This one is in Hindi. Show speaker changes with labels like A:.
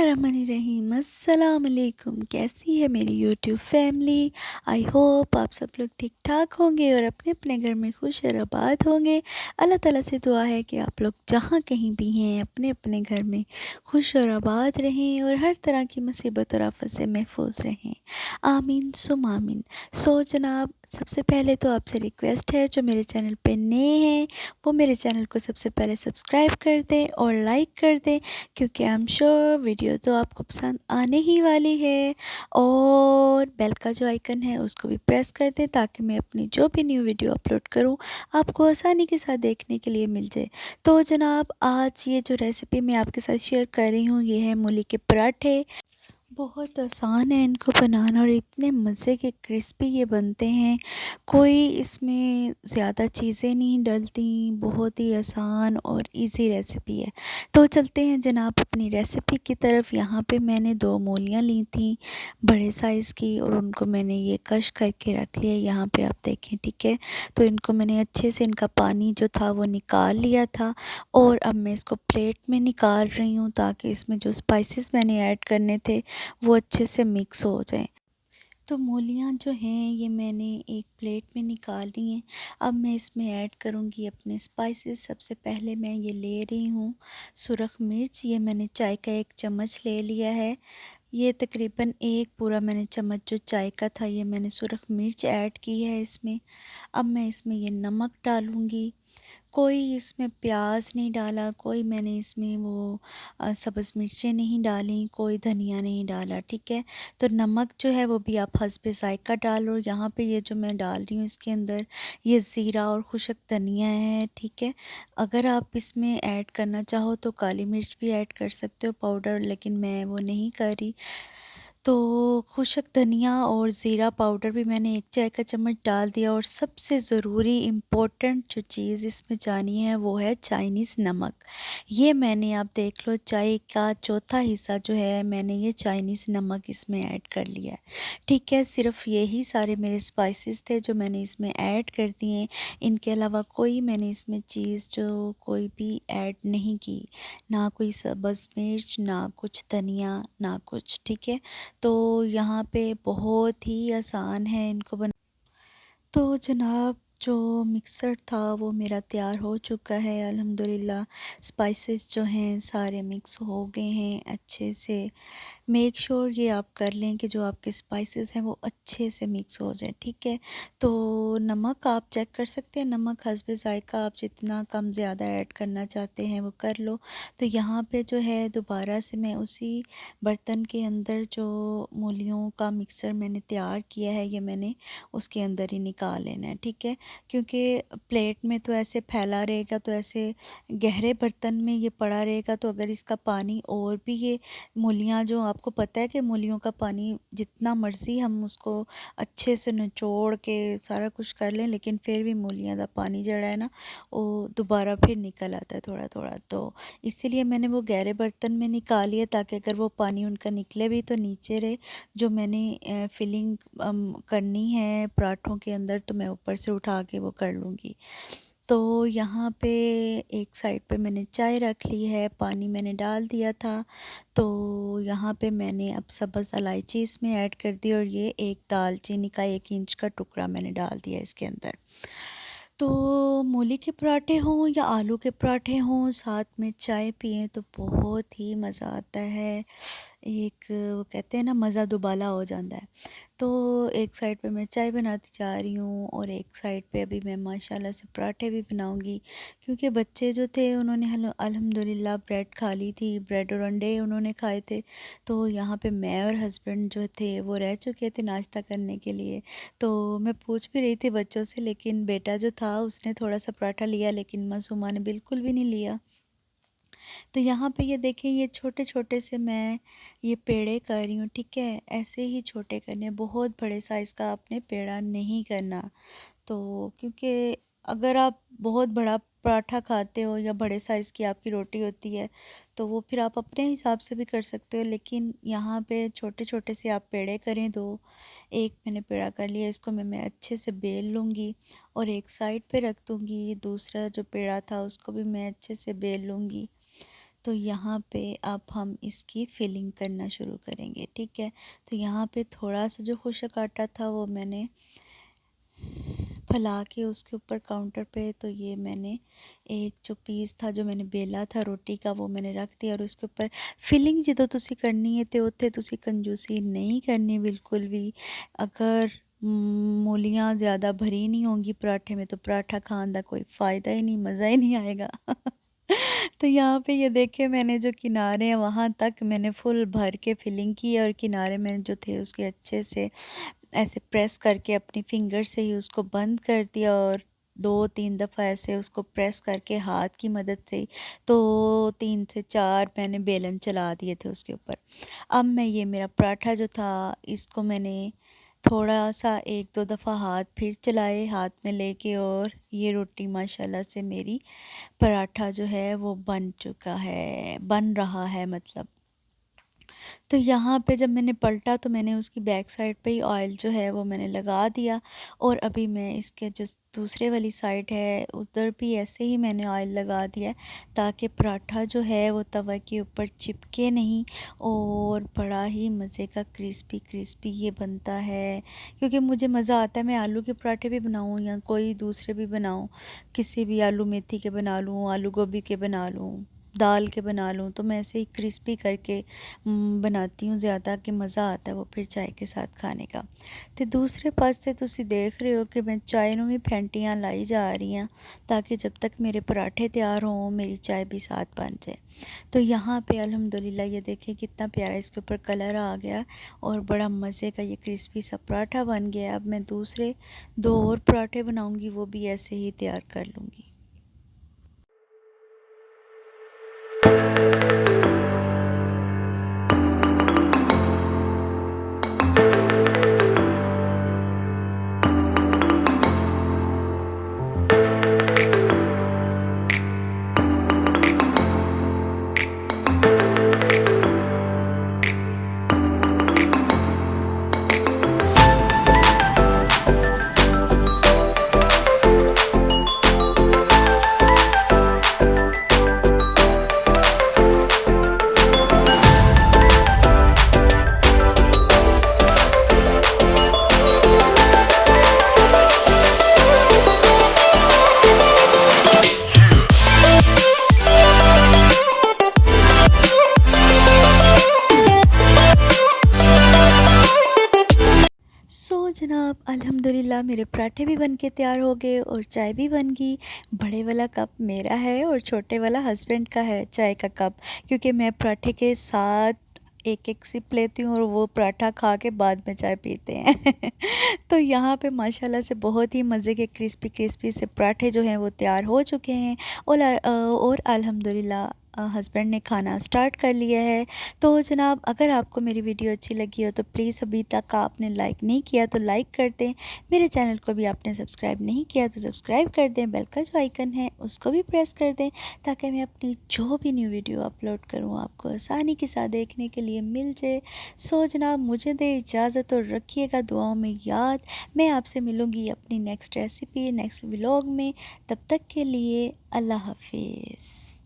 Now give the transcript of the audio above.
A: बिस्मिल्लाहिर्रहमानिर्रहीम। अस्सलाम वालेकुम। कैसी है मेरी यूट्यूब फैमिली? आई होप आप सब लोग ठीक ठाक होंगे और अपने अपने घर में खुश और आबाद होंगे। अल्लाह ताला से दुआ है कि आप लोग जहाँ कहीं भी हैं अपने अपने घर में खुश और आबाद रहें और हर तरह की मुसीबत और आफत से महफूज रहें। आमीन सुम आमीन। सो जनाब, सबसे पहले तो आपसे रिक्वेस्ट है, जो मेरे चैनल पे नए हैं वो मेरे चैनल को सबसे पहले सब्सक्राइब कर दें और लाइक कर दें, क्योंकि आई एम श्योर वीडियो तो आपको पसंद आने ही वाली है। और बेल का जो आइकन है उसको भी प्रेस कर दें, ताकि मैं अपनी जो भी न्यू वीडियो अपलोड करूं आपको आसानी के साथ देखने के लिए मिल जाए। तो जनाब, आज ये जो रेसिपी मैं आपके साथ शेयर कर रही हूँ ये है मूली के पराठे। बहुत आसान है इनको बनाना और इतने मज़े के क्रिस्पी ये बनते हैं। कोई इसमें ज़्यादा चीज़ें नहीं डलती, बहुत ही आसान और इजी रेसिपी है। तो चलते हैं जनाब अपनी रेसिपी की तरफ। यहाँ पे मैंने 2 मूलियाँ ली थी बड़े साइज़ की, और उनको मैंने ये कश करके रख लिया। यहाँ पे आप देखें, ठीक है। तो इनको मैंने अच्छे से, इनका पानी जो था वो निकाल लिया था, और अब मैं इसको प्लेट में निकाल रही हूँ, ताकि इसमें जो स्पाइसेस मैंने ऐड करने थे वो अच्छे से मिक्स हो जाएं। तो मूलियाँ जो हैं ये मैंने एक प्लेट में निकाल ली हैं। अब मैं इसमें ऐड करूँगी अपने स्पाइसेस। सबसे पहले मैं ये ले रही हूँ सुरख मिर्च। ये मैंने चाय का 1 चम्मच ले लिया है। ये तकरीबन एक पूरा मैंने चम्मच जो चाय का था ये मैंने सुरख मिर्च ऐड की है इसमें। अब मैं इसमें ये नमक डालूँगी। कोई इसमें प्याज नहीं डाला, कोई मैंने इसमें वो सब्ज़ मिर्चें नहीं डाली, कोई धनिया नहीं डाला, ठीक है। तो नमक जो है वो भी आप हस्बे ज़ायक़ा डालो। यहाँ पे ये जो मैं डाल रही हूँ इसके अंदर ये ज़ीरा और खुशक धनिया है, ठीक है। अगर आप इसमें ऐड करना चाहो तो काली मिर्च भी ऐड कर सकते हो पाउडर, लेकिन मैं वो नहीं कर रही। तो खुशक धनिया और ज़ीरा पाउडर भी मैंने 1 चाय का चम्मच डाल दिया। और सबसे ज़रूरी इम्पोर्टेंट जो चीज़ इसमें जानी है वो है चाइनीज़ नमक। ये मैंने, आप देख लो, चाय का चौथा हिस्सा जो है मैंने ये चाइनीज़ नमक इसमें ऐड कर लिया है, ठीक है। सिर्फ यही सारे मेरे स्पाइसेस थे जो मैंने इसमें ऐड कर दिए। इनके अलावा कोई मैंने इसमें चीज़ जो कोई भी ऐड नहीं की, ना कोई सब्ज़ मिर्च, ना कुछ धनिया, ना कुछ, ठीक है। तो यहाँ पे बहुत ही आसान है इनको बना। तो जनाब, जो मिक्सर था वो मेरा तैयार हो चुका है अल्हम्दुलिल्लाह। स्पाइसेस जो हैं सारे मिक्स हो गए हैं अच्छे से। मेक श्योर ये आप कर लें कि जो आपके स्पाइसेस हैं वो अच्छे से मिक्स हो जाए, ठीक है। तो नमक आप चेक कर सकते हैं, नमक हस्बे ज़ायक़ा, आप जितना कम ज़्यादा ऐड करना चाहते हैं वो कर लो। तो यहाँ पे जो है दोबारा से मैं उसी बर्तन के अंदर जो मूलियों का मिक्सर मैंने तैयार किया है ये मैंने उसके अंदर ही निकाल लेना है, ठीक है। क्योंकि प्लेट में तो ऐसे फैला रहेगा, तो ऐसे गहरे बर्तन में ये पड़ा रहेगा, तो अगर इसका पानी और भी, ये मूलियाँ जो, आपको पता है कि मूलियों का पानी जितना मर्ज़ी हम उसको अच्छे से निचोड़ के सारा कुछ कर लें, लेकिन फिर भी मूलियाँ का पानी जड़ा है ना वो दोबारा फिर निकल आता है थोड़ा थोड़ा। तो इसीलिए मैंने वो गहरे बर्तन में निकाल लिया, ताकि अगर वो पानी उनका निकले भी तो नीचे रहे। जो मैंने फिलिंग करनी है पराठों के अंदर, तो मैं ऊपर से उठा के वो कर लूँगी। तो यहाँ पे एक साइड पे मैंने चाय रख ली है, पानी मैंने डाल दिया था। तो यहाँ पे मैंने अब सब्ज़ इलायची इसमें ऐड कर दी, और ये एक दालचीनी का 1 इंच का टुकड़ा मैंने डाल दिया इसके अंदर। तो मूली के पराठे हों या आलू के पराठे हों, साथ में चाय पिएं तो बहुत ही मज़ा आता है। एक वो कहते हैं ना, मज़ा दुबाला हो जाता है। तो एक साइड पे मैं चाय बनाती जा रही हूँ, और एक साइड पे अभी मैं माशाल्लाह से पराठे भी बनाऊँगी। क्योंकि बच्चे जो थे उन्होंने अल्हम्दुलिल्लाह ब्रेड खा ली थी, ब्रेड और अंडे उन्होंने खाए थे। तो यहाँ पे मैं और हस्बैंड जो थे वो रह चुके थे नाश्ता करने के लिए। तो मैं पूछ भी रही थी बच्चों से, लेकिन बेटा जो था उसने थोड़ा सा पराठा लिया, लेकिन मासूमा ने बिल्कुल भी नहीं लिया। तो यहाँ पे ये देखें, ये छोटे छोटे से मैं ये पेड़े कर रही हूँ, ठीक है। ऐसे ही छोटे करने, बहुत बड़े साइज़ का आपने पेड़ा नहीं करना। तो क्योंकि अगर आप बहुत बड़ा पराठा खाते हो या बड़े साइज़ की आपकी रोटी होती है, तो वो फिर आप अपने हिसाब से भी कर सकते हो, लेकिन यहाँ पे छोटे छोटे से आप पेड़े करें। दो, एक मैंने पेड़ा कर लिया, इसको मैं अच्छे से बेल लूँगी और एक साइड पे रख दूँगी। दूसरा जो पेड़ा था उसको भी मैं अच्छे से बेल लूँगी। तो यहाँ पे अब हम इसकी फिलिंग करना शुरू करेंगे, ठीक है। तो यहाँ पे थोड़ा सा जो खुशक आटा था वो मैंने फैला के उसके ऊपर काउंटर पे, तो ये मैंने एक जो पीस था जो मैंने बेला था रोटी का वो मैंने रख दिया और उसके ऊपर फिलिंग जो तुसी करनी है तो उत्थे तुसी कंजूसी नहीं करनी बिल्कुल भी। अगर मूलियाँ ज़्यादा भरी नहीं होंगी पराठे में तो पराठा खाने का कोई फ़ायदा ही नहीं, मज़ा ही नहीं आएगा। तो यहाँ पे ये देखिए मैंने जो किनारे हैं वहाँ तक मैंने फुल भर के फिलिंग की है और किनारे मैंने जो थे उसके अच्छे से ऐसे प्रेस करके अपनी फिंगर से ही उसको बंद कर दिया और 2-3 दफ़ा ऐसे उसको प्रेस करके हाथ की मदद से ही तो 3 से 4 मैंने बेलन चला दिए थे उसके ऊपर। अब मैं ये मेरा पराठा जो था इसको मैंने थोड़ा सा 1-2 दफ़ा हाथ फिर चलाए हाथ में लेके और ये रोटी माशाल्लाह से मेरी पराठा जो है वो बन चुका है, बन रहा है मतलब। तो यहाँ पे जब मैंने पलटा तो मैंने उसकी बैक साइड पे ही ऑयल जो है वो मैंने लगा दिया और अभी मैं इसके जो दूसरे वाली साइड है उधर भी ऐसे ही मैंने ऑयल लगा दिया है ताकि पराठा जो है वो तवा के ऊपर चिपके नहीं और बड़ा ही मज़े का क्रिस्पी क्रिस्पी ये बनता है। क्योंकि मुझे मज़ा आता है, मैं आलू के पराठे भी बनाऊँ या कोई दूसरे भी बनाऊँ, किसी भी आलू मेथी के बना लूँ, आलू गोभी के बना लूँ, दाल के बना लूँ, तो मैं ऐसे ही क्रिस्पी करके बनाती हूँ ज़्यादा कि मज़ा आता है वो फिर चाय के साथ खाने का। तो दूसरे पासे तुसी देख रहे हो कि मैं चाय नूं भी फैंटियाँ लाई जा रही हैं ताकि जब तक मेरे पराठे तैयार हों मेरी चाय भी साथ बन जाए। तो यहाँ पे अल्हम्दुलिल्लाह ये देखें कितना प्यारा इसके ऊपर कलर आ गया और बड़ा मज़े का ये क्रिस्पी सा पराठा बन गया। अब मैं दूसरे 2 और पराठे बनाऊँगी, वो भी ऐसे ही तैयार कर लूँगी। जनाब अल्हम्दुलिल्लाह मेरे पराठे भी बन के तैयार हो गए और चाय भी बन गई। बड़े वाला कप मेरा है और छोटे वाला हस्बैंड का है चाय का कप, क्योंकि मैं पराठे के साथ एक एक सिप लेती हूँ और वो पराठा खा के बाद में चाय पीते हैं। तो यहाँ पे माशाल्लाह से बहुत ही मज़े के क्रिस्पी क्रिस्पी से पराठे जो हैं वो तैयार हो चुके हैं और अल्हम्दुलिल्लाह हस्बैंड ने खाना स्टार्ट कर लिया है। तो जनाब अगर आपको मेरी वीडियो अच्छी लगी हो तो प्लीज़ अभी तक आपने लाइक नहीं किया तो लाइक कर दें, मेरे चैनल को भी आपने सब्सक्राइब नहीं किया तो सब्सक्राइब कर दें, बेल का जो आइकन है उसको भी प्रेस कर दें ताकि मैं अपनी जो भी न्यू वीडियो अपलोड करूँ आपको आसानी के साथ देखने के लिए मिल जाए। सो जनाब मुझे दे इजाज़त और रखिएगा दुआओं में याद। मैं आपसे मिलूँगी अपनी नेक्स्ट रेसिपी नेक्स्ट व्लॉग में, तब तक के लिए अल्लाह हाफिज़।